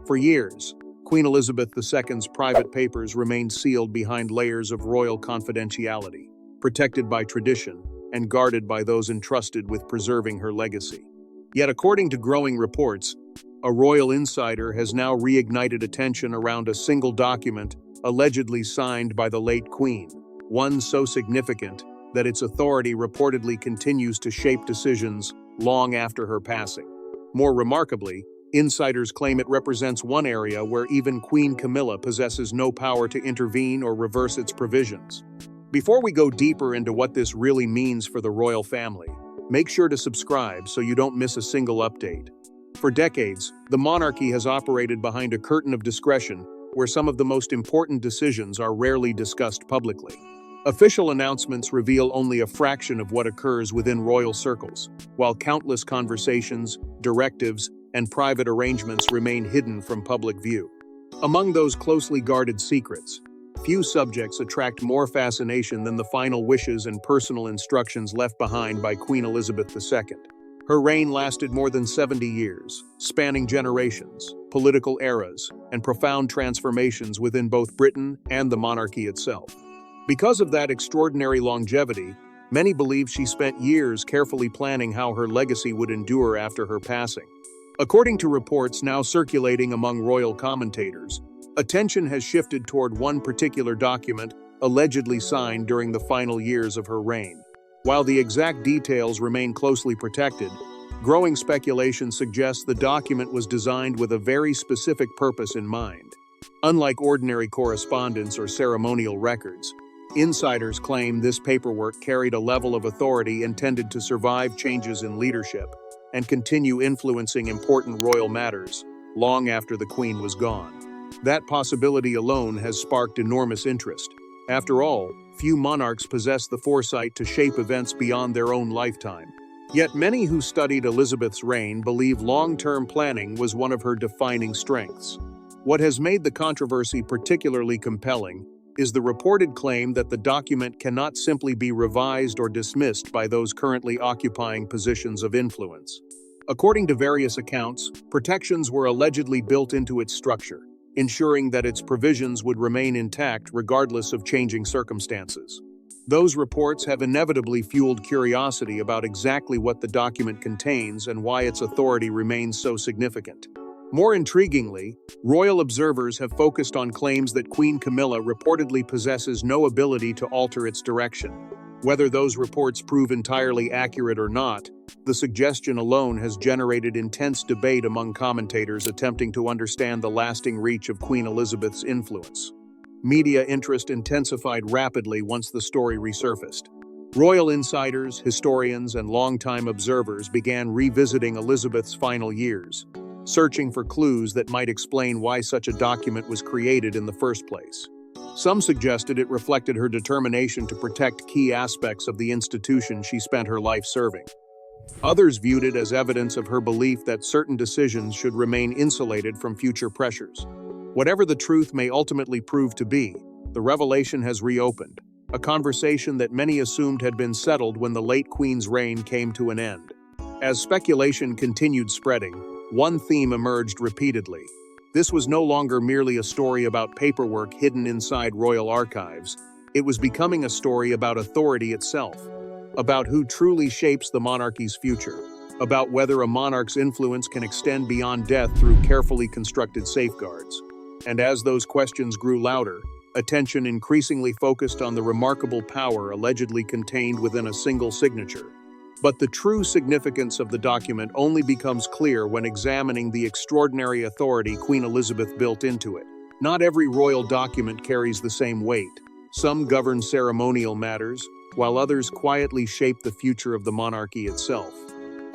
For years, Queen Elizabeth II's private papers remained sealed behind layers of royal confidentiality, protected by tradition and guarded by those entrusted with preserving her legacy. Yet, according to growing reports, a royal insider has now reignited attention around a single document allegedly signed by the late Queen, one so significant that its authority reportedly continues to shape decisions long after her passing. More remarkably, insiders claim it represents one area where even Queen Camilla possesses no power to intervene or reverse its provisions. Before we go deeper into what this really means for the royal family, make sure to subscribe so you don't miss a single update. For decades, the monarchy has operated behind a curtain of discretion where some of the most important decisions are rarely discussed publicly. Official announcements reveal only a fraction of what occurs within royal circles, while countless conversations, directives, and private arrangements remain hidden from public view. Among those closely guarded secrets, few subjects attract more fascination than the final wishes and personal instructions left behind by Queen Elizabeth II. Her reign lasted more than 70 years, spanning generations, political eras, and profound transformations within both Britain and the monarchy itself. Because of that extraordinary longevity, many believe she spent years carefully planning how her legacy would endure after her passing. According to reports now circulating among royal commentators, attention has shifted toward one particular document allegedly signed during the final years of her reign. While the exact details remain closely protected, growing speculation suggests the document was designed with a very specific purpose in mind. Unlike ordinary correspondence or ceremonial records, insiders claim this paperwork carried a level of authority intended to survive changes in leadership and continue influencing important royal matters long after the Queen was gone. That possibility alone has sparked enormous interest. After all, few monarchs possess the foresight to shape events beyond their own lifetime. Yet many who studied Elizabeth's reign believe long-term planning was one of her defining strengths. What has made the controversy particularly compelling is the reported claim that the document cannot simply be revised or dismissed by those currently occupying positions of influence. According to various accounts, protections were allegedly built into its structure, ensuring that its provisions would remain intact regardless of changing circumstances. Those reports have inevitably fueled curiosity about exactly what the document contains and why its authority remains so significant. More intriguingly, royal observers have focused on claims that Queen Camilla reportedly possesses no ability to alter its direction. Whether those reports prove entirely accurate or not, the suggestion alone has generated intense debate among commentators attempting to understand the lasting reach of Queen Elizabeth's influence. Media interest intensified rapidly once the story resurfaced. Royal insiders, historians, and longtime observers began revisiting Elizabeth's final years, searching for clues that might explain why such a document was created in the first place. Some suggested it reflected her determination to protect key aspects of the institution she spent her life serving. Others viewed it as evidence of her belief that certain decisions should remain insulated from future pressures. Whatever the truth may ultimately prove to be, the revelation has reopened, a conversation that many assumed had been settled when the late Queen's reign came to an end. As speculation continued spreading, one theme emerged repeatedly. This was no longer merely a story about paperwork hidden inside royal archives. It was becoming a story about authority itself, about who truly shapes the monarchy's future, about whether a monarch's influence can extend beyond death through carefully constructed safeguards. And as those questions grew louder, attention increasingly focused on the remarkable power allegedly contained within a single signature. But the true significance of the document only becomes clear when examining the extraordinary authority Queen Elizabeth built into it. Not every royal document carries the same weight. Some govern ceremonial matters, while others quietly shape the future of the monarchy itself.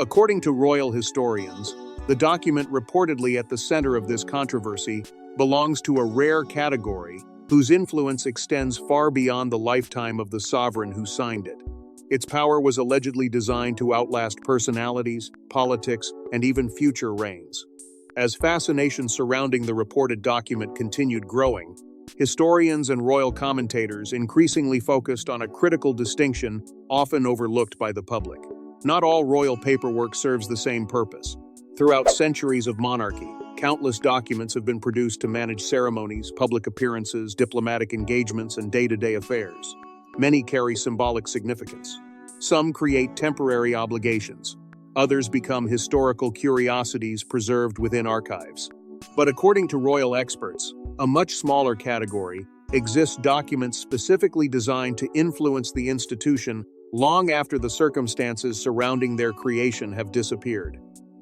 According to royal historians, the document reportedly at the center of this controversy belongs to a rare category whose influence extends far beyond the lifetime of the sovereign who signed it. Its power was allegedly designed to outlast personalities, politics, and even future reigns. As fascination surrounding the reported document continued growing, historians and royal commentators increasingly focused on a critical distinction often overlooked by the public. Not all royal paperwork serves the same purpose. Throughout centuries of monarchy, Countless documents have been produced to manage ceremonies, public appearances, diplomatic engagements, and day-to-day affairs. Many carry symbolic significance. Some create temporary obligations. Others become historical curiosities preserved within archives. But according to royal experts, a much smaller category exists documents specifically designed to influence the institution long after the circumstances surrounding their creation have disappeared.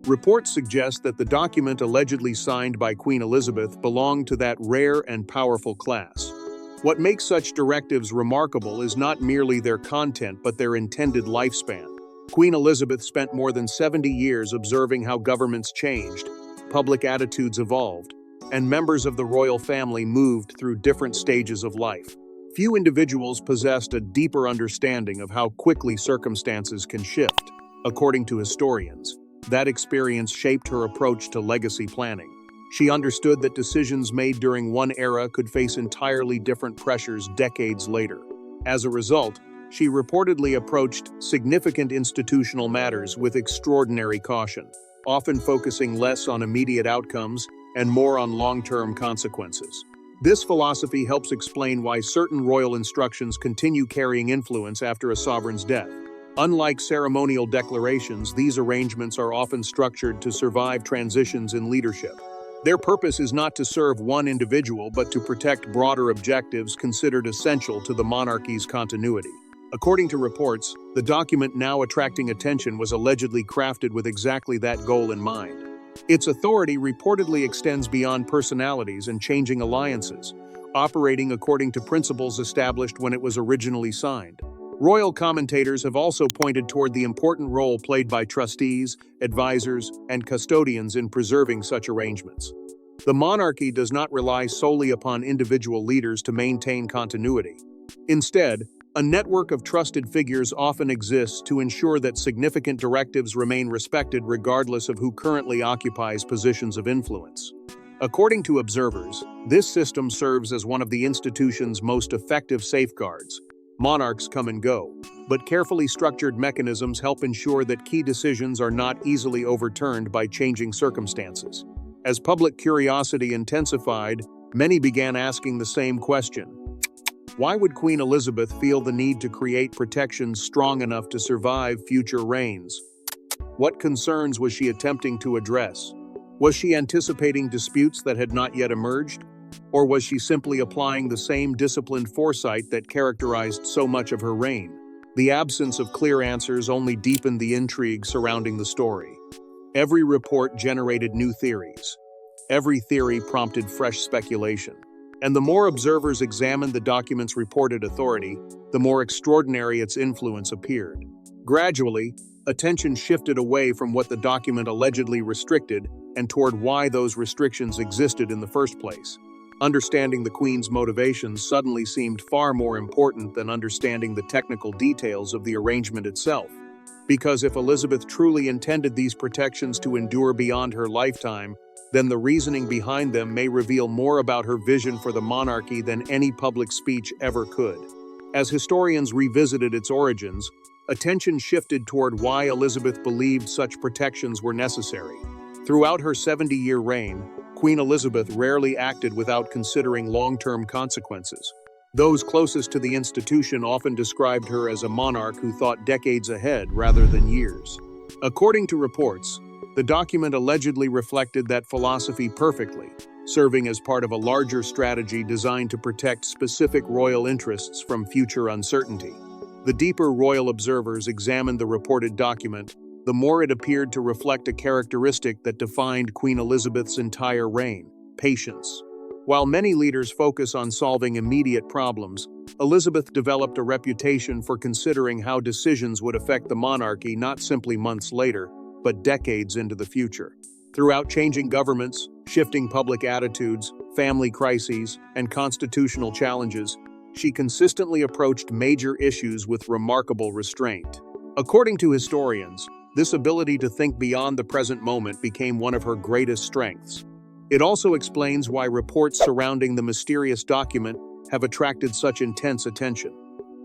Reports suggest that the document allegedly signed by Queen Elizabeth belonged to that rare and powerful class. What makes such directives remarkable is not merely their content but their intended lifespan. Queen Elizabeth spent more than 70 years observing how governments changed, public attitudes evolved, and members of the royal family moved through different stages of life. Few individuals possessed a deeper understanding of how quickly circumstances can shift. According to historians, that experience shaped her approach to legacy planning. She understood that decisions made during one era could face entirely different pressures decades later. As a result, she reportedly approached significant institutional matters with extraordinary caution, often focusing less on immediate outcomes and more on long-term consequences. This philosophy helps explain why certain royal instructions continue carrying influence after a sovereign's death. Unlike ceremonial declarations, these arrangements are often structured to survive transitions in leadership. Their purpose is not to serve one individual, but to protect broader objectives considered essential to the monarchy's continuity. According to reports, the document now attracting attention was allegedly crafted with exactly that goal in mind. Its authority reportedly extends beyond personalities and changing alliances, operating according to principles established when it was originally signed. Royal commentators have also pointed toward the important role played by trustees, advisors, and custodians in preserving such arrangements. The monarchy does not rely solely upon individual leaders to maintain continuity. Instead, a network of trusted figures often exists to ensure that significant directives remain respected regardless of who currently occupies positions of influence. According to observers, this system serves as one of the institution's most effective safeguards. Monarchs come and go, but carefully structured mechanisms help ensure that key decisions are not easily overturned by changing circumstances. As public curiosity intensified, many began asking the same question. Why would Queen Elizabeth feel the need to create protections strong enough to survive future reigns? What concerns was she attempting to address? Was she anticipating disputes that had not yet emerged? Or was she simply applying the same disciplined foresight that characterized so much of her reign? The absence of clear answers only deepened the intrigue surrounding the story. Every report generated new theories. Every theory prompted fresh speculation. And the more observers examined the document's reported authority, the more extraordinary its influence appeared. Gradually, attention shifted away from what the document allegedly restricted and toward why those restrictions existed in the first place. Understanding the Queen's motivations suddenly seemed far more important than understanding the technical details of the arrangement itself. Because if Elizabeth truly intended these protections to endure beyond her lifetime, then the reasoning behind them may reveal more about her vision for the monarchy than any public speech ever could. As historians revisited its origins, attention shifted toward why Elizabeth believed such protections were necessary. Throughout her 70-year reign, Queen Elizabeth rarely acted without considering long-term consequences. Those closest to the institution often described her as a monarch who thought decades ahead rather than years. According to reports, the document allegedly reflected that philosophy perfectly, serving as part of a larger strategy designed to protect specific royal interests from future uncertainty. The deeper royal observers examined the reported document, the more it appeared to reflect a characteristic that defined Queen Elizabeth's entire reign: patience. While many leaders focus on solving immediate problems, Elizabeth developed a reputation for considering how decisions would affect the monarchy not simply months later, but decades into the future. Throughout changing governments, shifting public attitudes, family crises, and constitutional challenges, she consistently approached major issues with remarkable restraint. According to historians, this ability to think beyond the present moment became one of her greatest strengths. It also explains why reports surrounding the mysterious document have attracted such intense attention.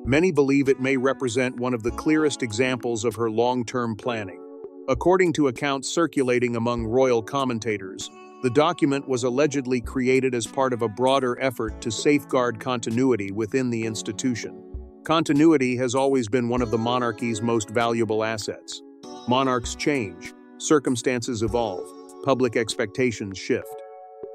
Many believe it may represent one of the clearest examples of her long-term planning. According to accounts circulating among royal commentators, The document was allegedly created as part of a broader effort to safeguard continuity within the institution. Continuity has always been one of the monarchy's most valuable assets. Monarchs change, circumstances evolve, public expectations shift.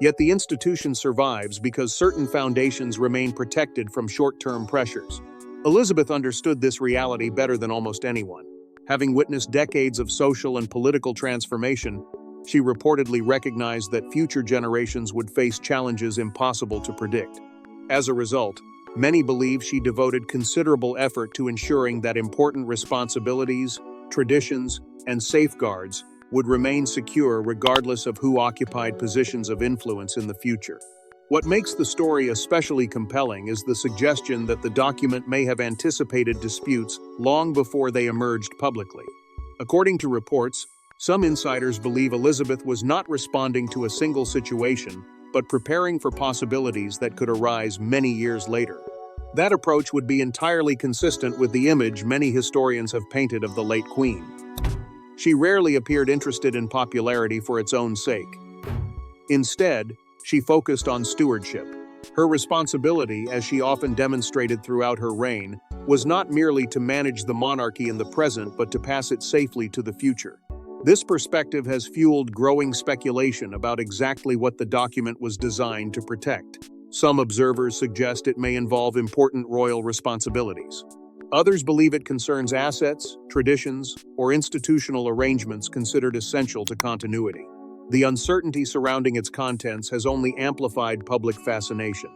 Yet the institution survives because certain foundations remain protected from short-term pressures. Elizabeth understood this reality better than almost anyone. Having witnessed decades of social and political transformation, she reportedly recognized that future generations would face challenges impossible to predict. As a result, many believe she devoted considerable effort to ensuring that important responsibilities, traditions, and safeguards would remain secure regardless of who occupied positions of influence in the future. What makes the story especially compelling is the suggestion that the document may have anticipated disputes long before they emerged publicly. According to reports, some insiders believe Elizabeth was not responding to a single situation, but preparing for possibilities that could arise many years later. That approach would be entirely consistent with the image many historians have painted of the late Queen. She rarely appeared interested in popularity for its own sake. Instead, she focused on stewardship. Her responsibility, as she often demonstrated throughout her reign, was not merely to manage the monarchy in the present but to pass it safely to the future. This perspective has fueled growing speculation about exactly what the document was designed to protect. Some observers suggest it may involve important royal responsibilities. Others believe it concerns assets, traditions, or institutional arrangements considered essential to continuity. The uncertainty surrounding its contents has only amplified public fascination.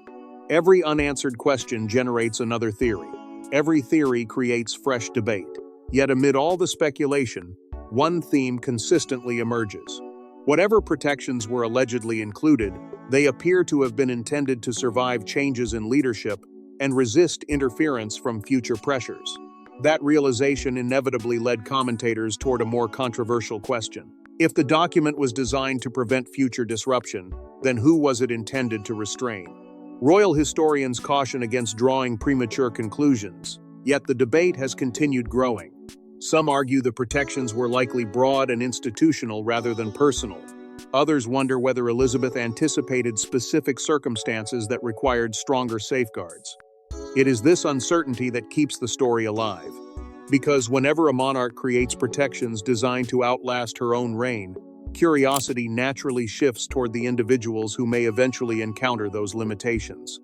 Every unanswered question generates another theory. Every theory creates fresh debate. Yet amid all the speculation, one theme consistently emerges. Whatever protections were allegedly included, they appear to have been intended to survive changes in leadership and resist interference from future pressures. That realization inevitably led commentators toward a more controversial question. If the document was designed to prevent future disruption, then who was it intended to restrain? Royal historians caution against drawing premature conclusions, yet the debate has continued growing. Some argue the protections were likely broad and institutional rather than personal. Others wonder whether Elizabeth anticipated specific circumstances that required stronger safeguards. It is this uncertainty that keeps the story alive. Because whenever a monarch creates protections designed to outlast her own reign, curiosity naturally shifts toward the individuals who may eventually encounter those limitations.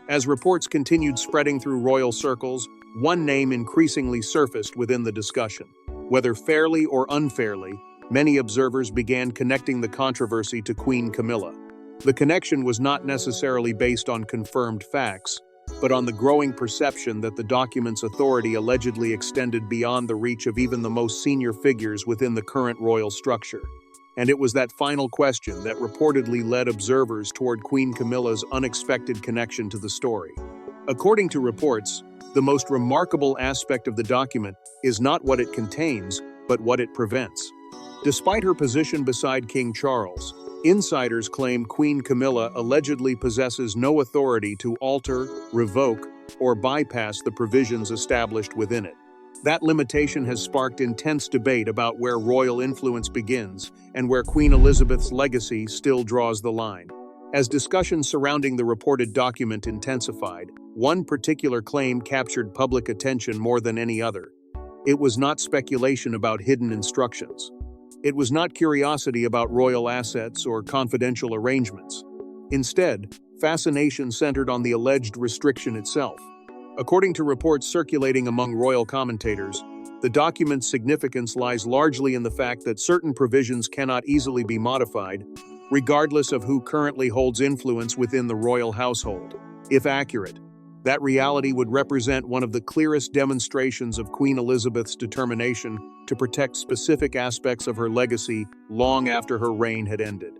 As reports continued spreading through royal circles, one name increasingly surfaced within the discussion. Whether fairly or unfairly, many observers began connecting the controversy to Queen Camilla. The connection was not necessarily based on confirmed facts, but on the growing perception that the document's authority allegedly extended beyond the reach of even the most senior figures within the current royal structure. And it was that final question that reportedly led observers toward Queen Camilla's unexpected connection to the story. According to reports, the most remarkable aspect of the document is not what it contains, but what it prevents. Despite her position beside King Charles, insiders claim Queen Camilla allegedly possesses no authority to alter, revoke, or bypass the provisions established within it. That limitation has sparked intense debate about where royal influence begins and where Queen Elizabeth's legacy still draws the line. As discussions surrounding the reported document intensified, one particular claim captured public attention more than any other. It was not speculation about hidden instructions. It was not curiosity about royal assets or confidential arrangements. Instead, fascination centered on the alleged restriction itself. According to reports circulating among royal commentators, the document's significance lies largely in the fact that certain provisions cannot easily be modified, regardless of who currently holds influence within the royal household. If accurate, that reality would represent one of the clearest demonstrations of Queen Elizabeth's determination to protect specific aspects of her legacy long after her reign had ended.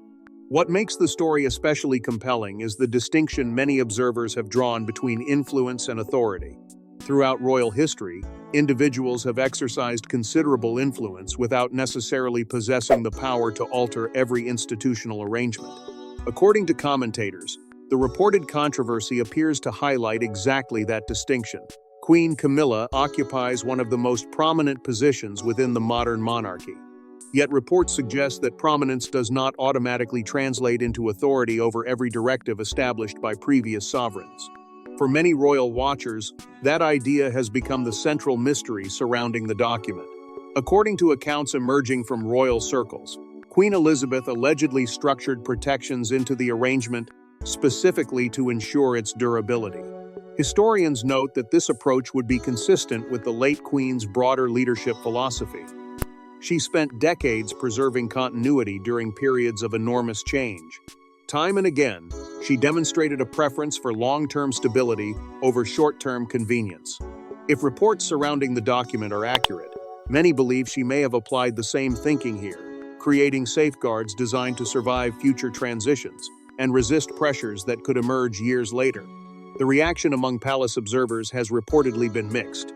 What makes the story especially compelling is the distinction many observers have drawn between influence and authority. Throughout royal history, individuals have exercised considerable influence without necessarily possessing the power to alter every institutional arrangement. According to commentators, the reported controversy appears to highlight exactly that distinction. Queen Camilla occupies one of the most prominent positions within the modern monarchy. Yet reports suggest that prominence does not automatically translate into authority over every directive established by previous sovereigns. For many royal watchers, that idea has become the central mystery surrounding the document. According to accounts emerging from royal circles, Queen Elizabeth allegedly structured protections into the arrangement specifically to ensure its durability. Historians note that this approach would be consistent with the late Queen's broader leadership philosophy. She spent decades preserving continuity during periods of enormous change. Time and again, she demonstrated a preference for long-term stability over short-term convenience. If reports surrounding the document are accurate, many believe she may have applied the same thinking here, creating safeguards designed to survive future transitions and resist pressures that could emerge years later. The reaction among palace observers has reportedly been mixed.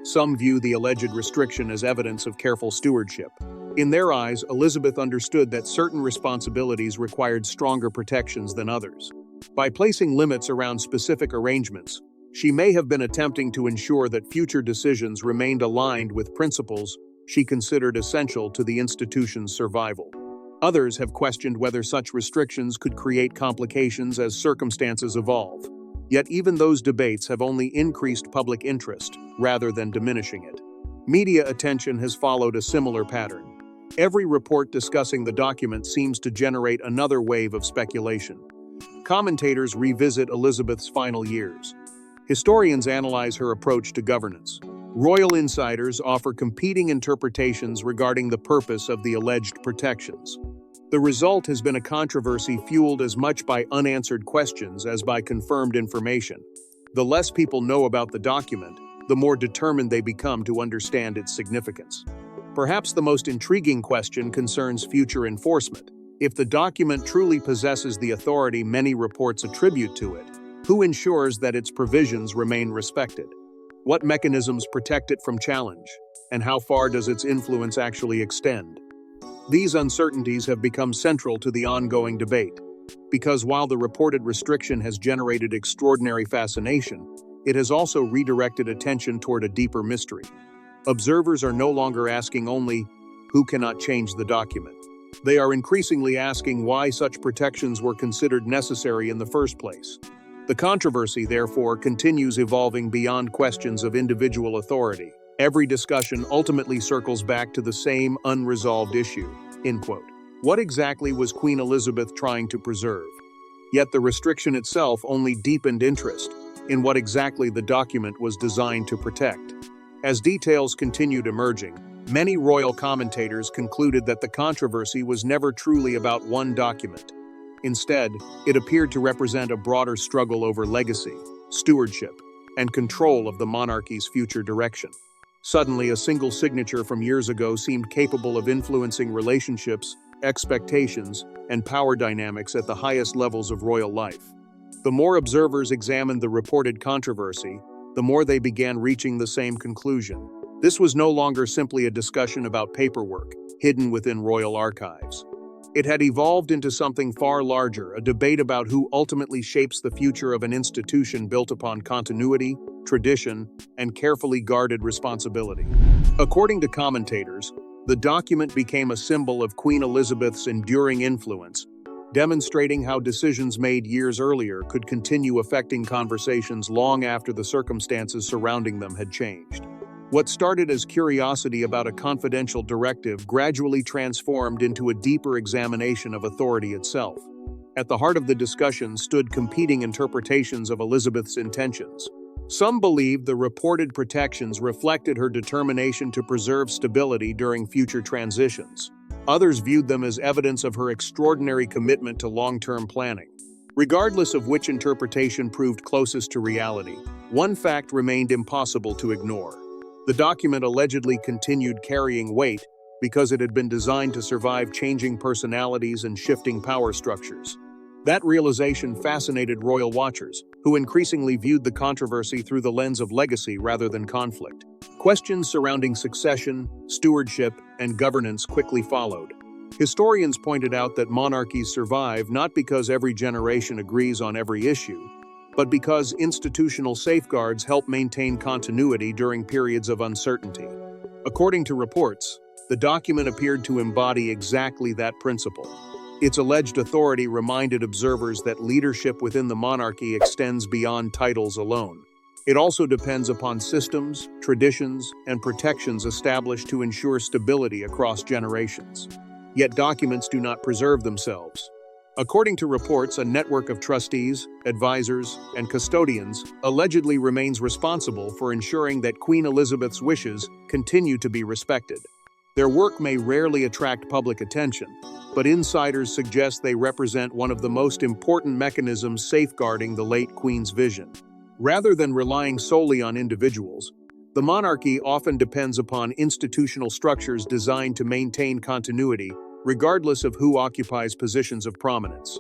Some view the alleged restriction as evidence of careful stewardship. In their eyes, Elizabeth understood that certain responsibilities required stronger protections than others. By placing limits around specific arrangements, she may have been attempting to ensure that future decisions remained aligned with principles she considered essential to the institution's survival. Others have questioned whether such restrictions could create complications as circumstances evolve. Yet even those debates have only increased public interest, rather than diminishing it. Media attention has followed a similar pattern. Every report discussing the document seems to generate another wave of speculation. Commentators revisit Elizabeth's final years. Historians analyze her approach to governance. Royal insiders offer competing interpretations regarding the purpose of the alleged protections. The result has been a controversy fueled as much by unanswered questions as by confirmed information. The less people know about the document, the more determined they become to understand its significance. Perhaps the most intriguing question concerns future enforcement. If the document truly possesses the authority many reports attribute to it, who ensures that its provisions remain respected? What mechanisms protect it from challenge? And how far does its influence actually extend? These uncertainties have become central to the ongoing debate, because while the reported restriction has generated extraordinary fascination, it has also redirected attention toward a deeper mystery. Observers are no longer asking only, who cannot change the document? They are increasingly asking why such protections were considered necessary in the first place. The controversy, therefore, continues evolving beyond questions of individual authority. Every discussion ultimately circles back to the same unresolved issue. End quote. What exactly was Queen Elizabeth trying to preserve? Yet the restriction itself only deepened interest in what exactly the document was designed to protect. As details continued emerging, many royal commentators concluded that the controversy was never truly about one document. Instead, it appeared to represent a broader struggle over legacy, stewardship, and control of the monarchy's future direction. Suddenly, a single signature from years ago seemed capable of influencing relationships, expectations, and power dynamics at the highest levels of royal life. The more observers examined the reported controversy, the more they began reaching the same conclusion. This was no longer simply a discussion about paperwork, hidden within royal archives. It had evolved into something far larger, a debate about who ultimately shapes the future of an institution built upon continuity, tradition, and carefully guarded responsibility. According to commentators, the document became a symbol of Queen Elizabeth's enduring influence, demonstrating how decisions made years earlier could continue affecting conversations long after the circumstances surrounding them had changed. What started as curiosity about a confidential directive gradually transformed into a deeper examination of authority itself. At the heart of the discussion stood competing interpretations of Elizabeth's intentions. Some believed the reported protections reflected her determination to preserve stability during future transitions. Others viewed them as evidence of her extraordinary commitment to long-term planning. Regardless of which interpretation proved closest to reality, one fact remained impossible to ignore. The document allegedly continued carrying weight because it had been designed to survive changing personalities and shifting power structures. That realization fascinated royal watchers, who increasingly viewed the controversy through the lens of legacy rather than conflict. Questions surrounding succession, stewardship, and governance quickly followed. Historians pointed out that monarchies survive not because every generation agrees on every issue, but because institutional safeguards help maintain continuity during periods of uncertainty. According to reports, the The document appeared to embody exactly that principle. Its alleged authority reminded observers that leadership within the monarchy extends beyond titles alone. It also depends upon systems, traditions, and protections established to ensure stability across generations. Yet documents do not preserve themselves. According to reports, a network of trustees, advisors, and custodians allegedly remains responsible for ensuring that Queen Elizabeth's wishes continue to be respected. Their work may rarely attract public attention, but insiders suggest they represent one of the most important mechanisms safeguarding the late Queen's vision. Rather than relying solely on individuals, the monarchy often depends upon institutional structures designed to maintain continuity, regardless of who occupies positions of prominence.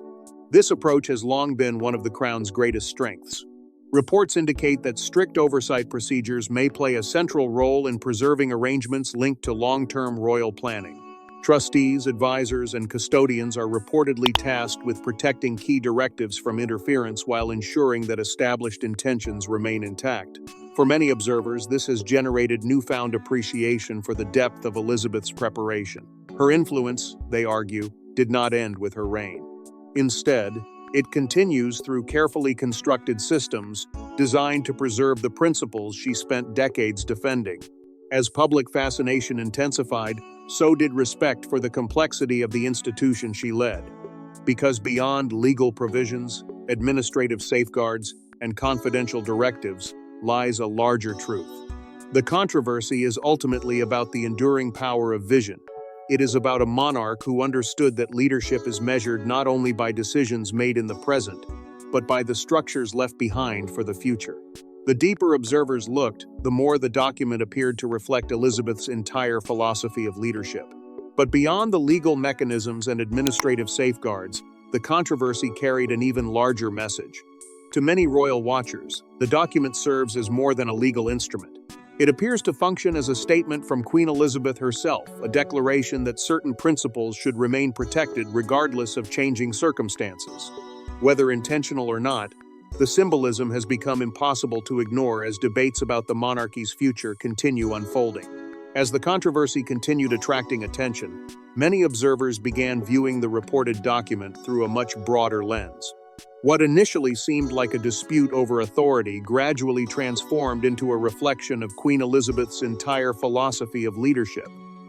This approach has long been one of the Crown's greatest strengths. Reports indicate that strict oversight procedures may play a central role in preserving arrangements linked to long-term royal planning. Trustees, advisors, and custodians are reportedly tasked with protecting key directives from interference while ensuring that established intentions remain intact. For many observers, this has generated newfound appreciation for the depth of Elizabeth's preparation. Her influence, they argue, did not end with her reign. Instead, it continues through carefully constructed systems designed to preserve the principles she spent decades defending. As public fascination intensified, so did respect for the complexity of the institution she led. Because beyond legal provisions, administrative safeguards, and confidential directives lies a larger truth. The controversy is ultimately about the enduring power of vision. It is about a monarch who understood that leadership is measured not only by decisions made in the present, but by the structures left behind for the future. The deeper observers looked, the more the document appeared to reflect Elizabeth's entire philosophy of leadership. But beyond the legal mechanisms and administrative safeguards, the controversy carried an even larger message. To many royal watchers, the document serves as more than a legal instrument. It appears to function as a statement from Queen Elizabeth herself, a declaration that certain principles should remain protected regardless of changing circumstances. Whether intentional or not, the symbolism has become impossible to ignore as debates about the monarchy's future continue unfolding. As the controversy continued attracting attention, many observers began viewing the reported document through a much broader lens. What initially seemed like a dispute over authority gradually transformed into a reflection of Queen Elizabeth's entire philosophy of leadership.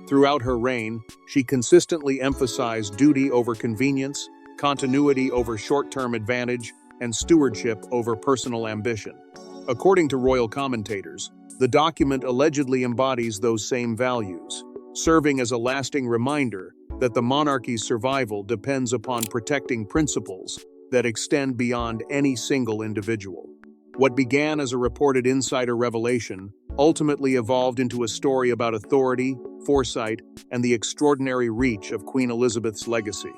Throughout her reign, she consistently emphasized duty over convenience, continuity over short-term advantage, and stewardship over personal ambition. According to royal commentators, the document allegedly embodies those same values, serving as a lasting reminder that the monarchy's survival depends upon protecting principles that extend beyond any single individual. What began as a reported insider revelation ultimately evolved into a story about authority, foresight, and the extraordinary reach of Queen Elizabeth's legacy.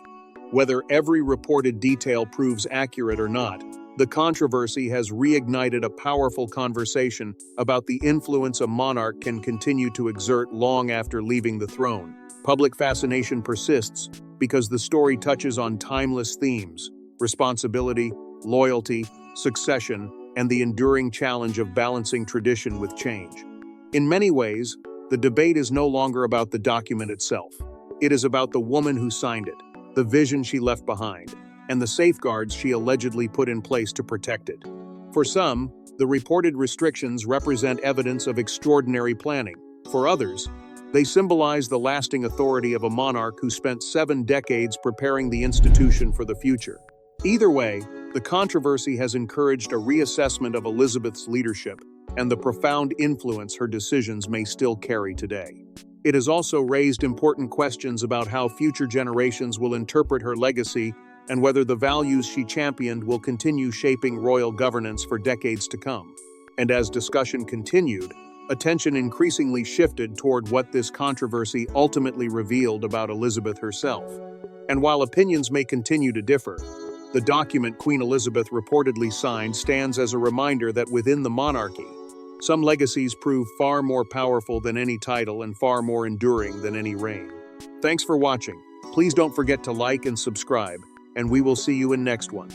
Whether every reported detail proves accurate or not, the controversy has reignited a powerful conversation about the influence a monarch can continue to exert long after leaving the throne. Public fascination persists because the story touches on timeless themes: responsibility, loyalty, succession, and the enduring challenge of balancing tradition with change. In many ways, the debate is no longer about the document itself. It is about the woman who signed it, the vision she left behind, and the safeguards she allegedly put in place to protect it. For some, the reported restrictions represent evidence of extraordinary planning. For others, they symbolize the lasting authority of a monarch who spent 7 decades preparing the institution for the future. Either way, the controversy has encouraged a reassessment of Elizabeth's leadership and the profound influence her decisions may still carry today. It has also raised important questions about how future generations will interpret her legacy and whether the values she championed will continue shaping royal governance for decades to come. And as discussion continued, attention increasingly shifted toward what this controversy ultimately revealed about Elizabeth herself. And while opinions may continue to differ, the document Queen Elizabeth reportedly signed stands as a reminder that within the monarchy, some legacies prove far more powerful than any title and far more enduring than any reign. Thanks for watching. Please don't forget to like and subscribe, and we will see you in next one.